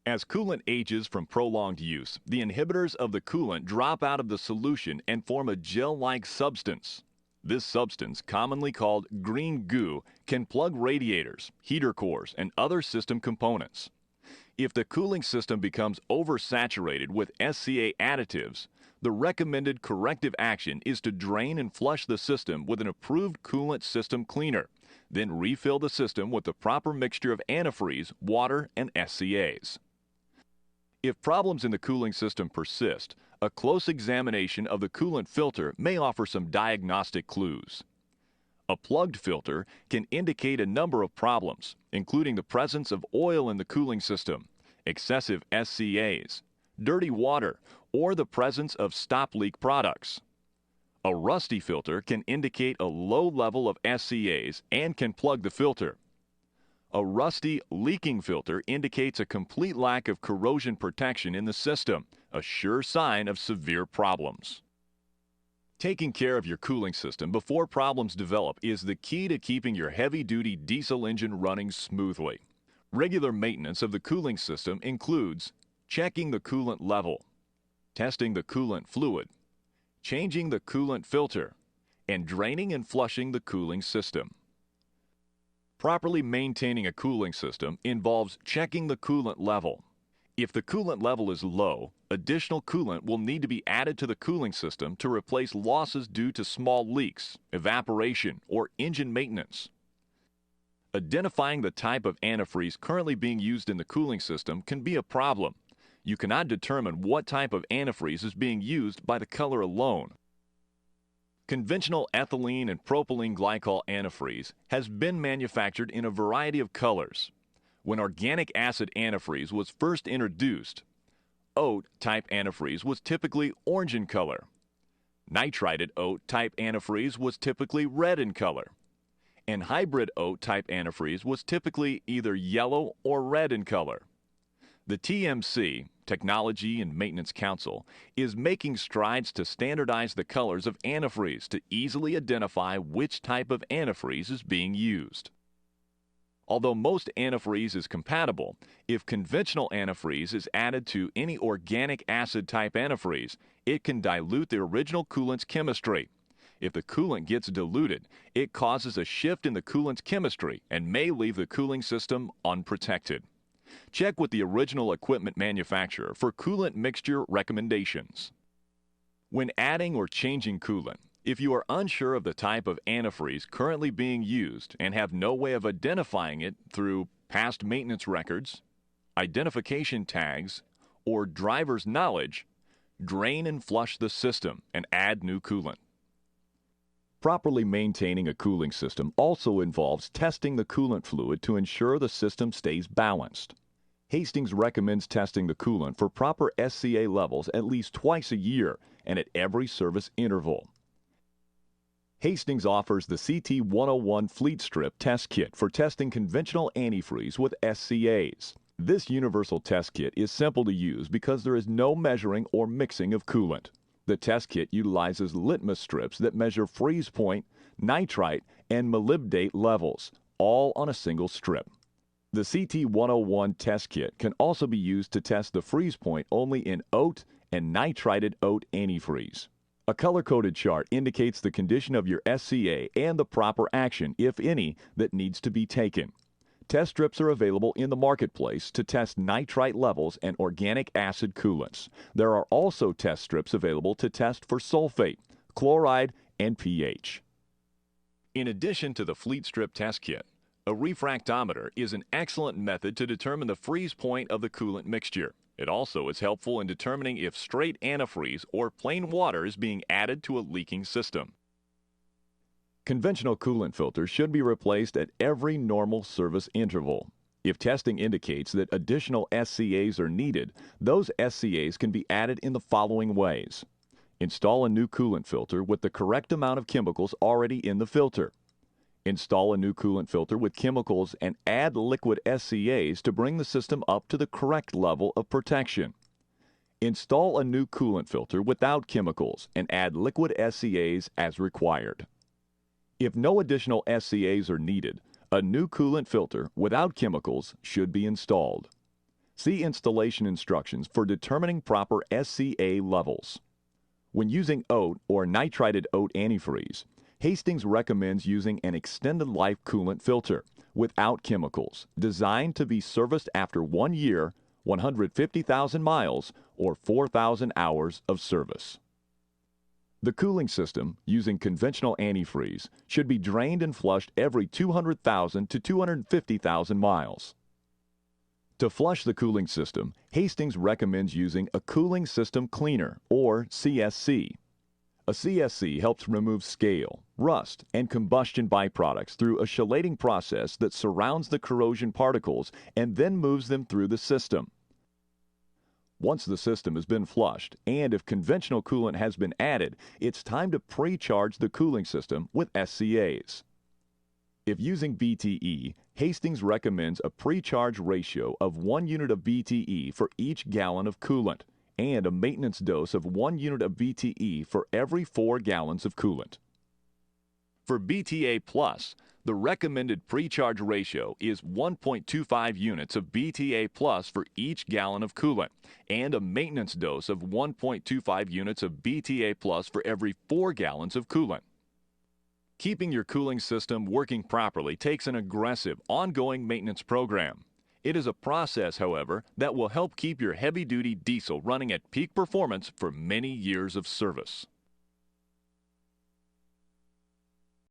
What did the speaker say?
As coolant ages from prolonged use, the inhibitors of the coolant drop out of the solution and form a gel-like substance. This substance, commonly called green goo, can plug radiators, heater cores, and other system components. If the cooling system becomes oversaturated with SCA additives, the recommended corrective action is to drain and flush the system with an approved coolant system cleaner, then refill the system with the proper mixture of antifreeze, water, and SCAs. If problems in the cooling system persist, a close examination of the coolant filter may offer some diagnostic clues. A plugged filter can indicate a number of problems, including the presence of oil in the cooling system, excessive SCAs, dirty water, or the presence of stop leak products. A rusty filter can indicate a low level of SCAs and can plug the filter. A rusty, leaking filter indicates a complete lack of corrosion protection in the system, a sure sign of severe problems. Taking care of your cooling system before problems develop is the key to keeping your heavy-duty diesel engine running smoothly. Regular maintenance of the cooling system includes checking the coolant level, testing the coolant fluid, changing the coolant filter, and draining and flushing the cooling system. Properly maintaining a cooling system involves checking the coolant level. If the coolant level is low, additional coolant will need to be added to the cooling system to replace losses due to small leaks, evaporation, or engine maintenance. Identifying the type of antifreeze currently being used in the cooling system can be a problem. You cannot determine what type of antifreeze is being used by the color alone. Conventional ethylene and propylene glycol antifreeze has been manufactured in a variety of colors. When organic acid antifreeze was first introduced, oat type antifreeze was typically orange in color. Nitrided oat type antifreeze was typically red in color. And hybrid oat type antifreeze was typically either yellow or red in color. The TMC, Technology and Maintenance Council, is making strides to standardize the colors of antifreeze to easily identify which type of antifreeze is being used. Although most antifreeze is compatible, if conventional antifreeze is added to any organic acid type antifreeze, it can dilute the original coolant's chemistry. If the coolant gets diluted, it causes a shift in the coolant's chemistry and may leave the cooling system unprotected. Check with the original equipment manufacturer for coolant mixture recommendations. When adding or changing coolant, if you are unsure of the type of antifreeze currently being used and have no way of identifying it through past maintenance records, identification tags, or driver's knowledge, drain and flush the system and add new coolant. Properly maintaining a cooling system also involves testing the coolant fluid to ensure the system stays balanced. Hastings recommends testing the coolant for proper SCA levels at least twice a year and at every service interval. Hastings offers the CT101 Fleet Strip Test Kit for testing conventional antifreeze with SCAs. This universal test kit is simple to use because there is no measuring or mixing of coolant. The test kit utilizes litmus strips that measure freeze point, nitrite, and molybdate levels, all on a single strip. The CT101 test kit can also be used to test the freeze point only in oat and nitrided oat antifreeze. A color-coded chart indicates the condition of your SCA and the proper action, if any, that needs to be taken. Test strips are available in the marketplace to test nitrite levels and organic acid coolants. There are also test strips available to test for sulfate, chloride, and pH. In addition to the Fleet Strip Test Kit, a refractometer is an excellent method to determine the freeze point of the coolant mixture. It also is helpful in determining if straight antifreeze or plain water is being added to a leaking system. Conventional coolant filters should be replaced at every normal service interval. If testing indicates that additional SCAs are needed, those SCAs can be added in the following ways. Install a new coolant filter with the correct amount of chemicals already in the filter. Install a new coolant filter with chemicals and add liquid SCAs to bring the system up to the correct level of protection. Install a new coolant filter without chemicals and add liquid SCAs as required. If no additional SCAs are needed, a new coolant filter without chemicals should be installed. See installation instructions for determining proper SCA levels. When using oat or nitrided oat antifreeze, Hastings recommends using an extended life coolant filter without chemicals, designed to be serviced after 1 year, 150,000 miles, or 4,000 hours of service. The cooling system, using conventional antifreeze, should be drained and flushed every 200,000 to 250,000 miles. To flush the cooling system, Hastings recommends using a cooling system cleaner, or CSC. A CSC helps remove scale, rust, and combustion byproducts through a chelating process that surrounds the corrosion particles and then moves them through the system. Once the system has been flushed, and if conventional coolant has been added, it's time to pre-charge the cooling system with SCAs. If using BTE, Hastings recommends a pre-charge ratio of 1 unit of BTE for each gallon of coolant, and a maintenance dose of 1 unit of BTE for every 4 gallons of coolant. For BTA Plus, the recommended pre-charge ratio is 1.25 units of BTA Plus for each gallon of coolant, and a maintenance dose of 1.25 units of BTA Plus for every 4 gallons of coolant. Keeping your cooling system working properly takes an aggressive, ongoing maintenance program. It is a process, however, that will help keep your heavy-duty diesel running at peak performance for many years of service.